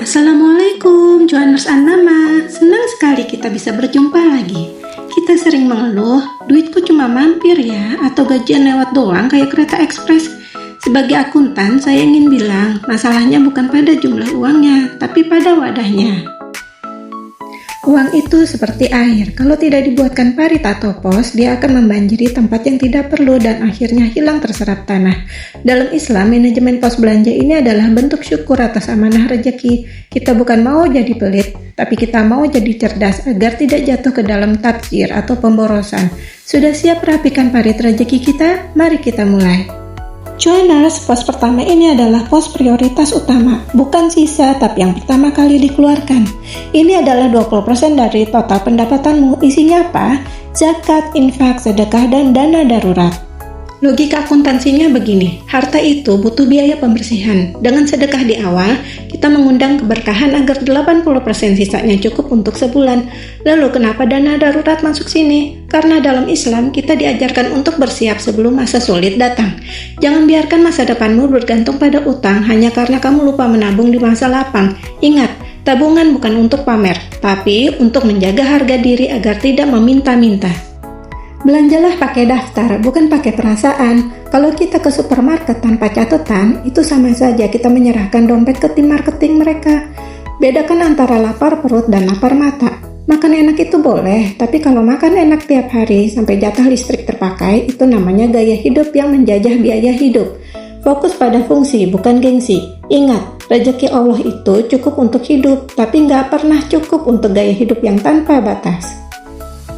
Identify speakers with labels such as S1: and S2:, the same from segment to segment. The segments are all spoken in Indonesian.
S1: Assalamualaikum, Johannes Annama. Senang sekali kita bisa berjumpa lagi. Kita sering mengeluh, duitku cuma mampir ya, atau gajian lewat doang kayak kereta ekspres. Sebagai akuntan, saya ingin bilang, masalahnya bukan pada jumlah uangnya, tapi pada wadahnya. Uang itu seperti air, kalau tidak dibuatkan parit atau pos, dia akan membanjiri tempat yang tidak perlu dan akhirnya hilang terserap tanah. Dalam Islam, manajemen pos belanja ini adalah bentuk syukur atas amanah rezeki. Kita bukan mau jadi pelit, tapi kita mau jadi cerdas agar tidak jatuh ke dalam tabdzir atau pemborosan. Sudah siap rapikan parit rezeki kita? Mari kita mulai. Johannes, pos pertama ini adalah pos prioritas utama, bukan sisa tapi yang pertama kali dikeluarkan. Ini adalah 20% dari total pendapatanmu. Isinya apa? Zakat, infak, sedekah, dan dana darurat. Logika akuntansinya begini, harta itu butuh biaya pembersihan. Dengan sedekah di awal, kita mengundang keberkahan agar 80% sisanya cukup untuk sebulan. Lalu kenapa dana darurat masuk sini? Karena dalam Islam kita diajarkan untuk bersiap sebelum masa sulit datang. Jangan biarkan masa depanmu bergantung pada utang hanya karena kamu lupa menabung di masa lapang. Ingat, tabungan bukan untuk pamer, tapi untuk menjaga harga diri agar tidak meminta-minta. Belanjalah pakai daftar, bukan pakai perasaan. Kalau kita ke supermarket tanpa catatan, itu sama saja kita menyerahkan dompet ke tim marketing mereka. Bedakan antara lapar perut dan lapar mata. Makan enak itu boleh, tapi kalau makan enak tiap hari sampai jatah listrik terpakai, itu namanya gaya hidup yang menjajah biaya hidup. Fokus pada fungsi, bukan gengsi. Ingat, rezeki Allah itu cukup untuk hidup, tapi nggak pernah cukup untuk gaya hidup yang tanpa batas.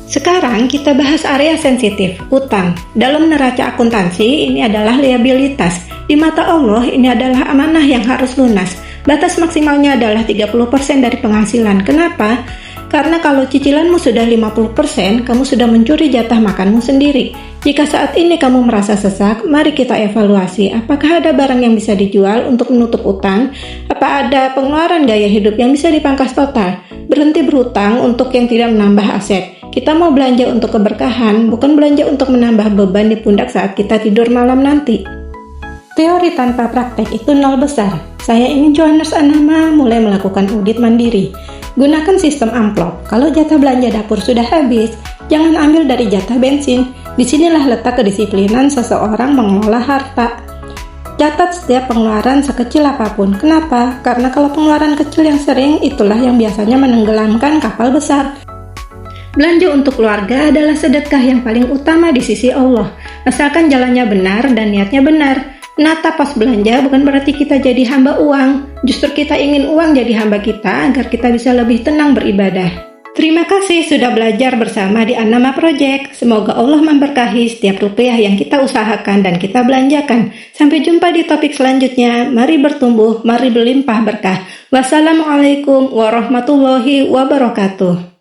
S1: Sekarang kita bahas area sensitif, utang. Dalam neraca akuntansi, ini adalah liabilitas. Di mata Allah, ini adalah amanah yang harus lunas. Batas maksimalnya adalah 30% dari penghasilan. Kenapa? Karena kalau cicilanmu sudah 50%, kamu sudah mencuri jatah makanmu sendiri. Jika saat ini kamu merasa sesak, mari kita evaluasi apakah ada barang yang bisa dijual untuk menutup utang, apa ada pengeluaran gaya hidup yang bisa dipangkas total. Berhenti berhutang untuk yang tidak menambah aset. Kita mau belanja untuk keberkahan, bukan belanja untuk menambah beban di pundak saat kita tidur malam nanti. Teori tanpa praktek itu nol besar. Saya ingin Johannes Annama mulai melakukan audit mandiri. Gunakan sistem amplop. Kalau jatah belanja dapur sudah habis, jangan ambil dari jatah bensin. Disinilah letak kedisiplinan seseorang mengelola harta. Catat setiap pengeluaran sekecil apapun. Kenapa? Karena kalau pengeluaran kecil yang sering, itulah yang biasanya menenggelamkan kapal besar. Belanja untuk keluarga adalah sedekah yang paling utama di sisi Allah. Asalkan jalannya benar dan niatnya benar. Menata pos belanja bukan berarti kita jadi hamba uang. Justru kita ingin uang jadi hamba kita agar kita bisa lebih tenang beribadah. Terima kasih sudah belajar bersama di Annama Project. Semoga Allah memberkahi setiap rupiah yang kita usahakan dan kita belanjakan. Sampai jumpa di topik selanjutnya. Mari bertumbuh, mari berlimpah berkah. Wassalamualaikum warahmatullahi wabarakatuh.